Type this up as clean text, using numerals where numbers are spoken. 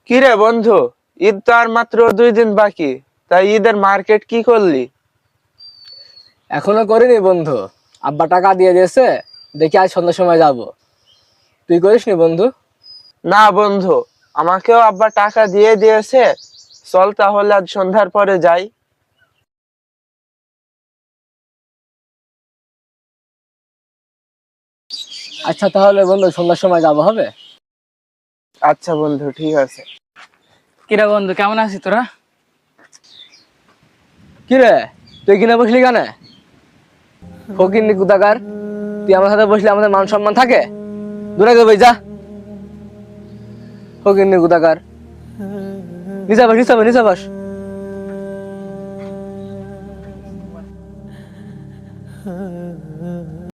কি রে বন্ধু, ঈদ তো আর মাত্র 2 দিন বাকি। তাই ঈদের মার্কেট কি করলি? এখনো করিনি বন্ধু। আব্বা টাকা দিয়ে দিয়েছে, দেখি আজ সন্ধ্যার সময় যাব। তুই করিসনি বন্ধু? না বন্ধু, আমাকেও আব্বা টাকা দিয়ে দিয়েছে। চল তাহলে আজ সন্ধ্যার পরে যাই। আচ্ছা তাহলে বন্ধু সন্ধ্যার সময় যাব, হবে? আচ্ছা বন্ধু, ঠিক আছে। কিরা বন্ধু, কেমন আছিস তোরা? কি রে, তুই কিনা বসলি কেন? ফকিন্নি কুতাকার, তুই আমার সাথে বসলে আমাদের মান সম্মান থাকে? দূরে গে ভাই, যা। ফকিন্নি কুতাকার, নিচে বস, নিচে বস, নিচে বস।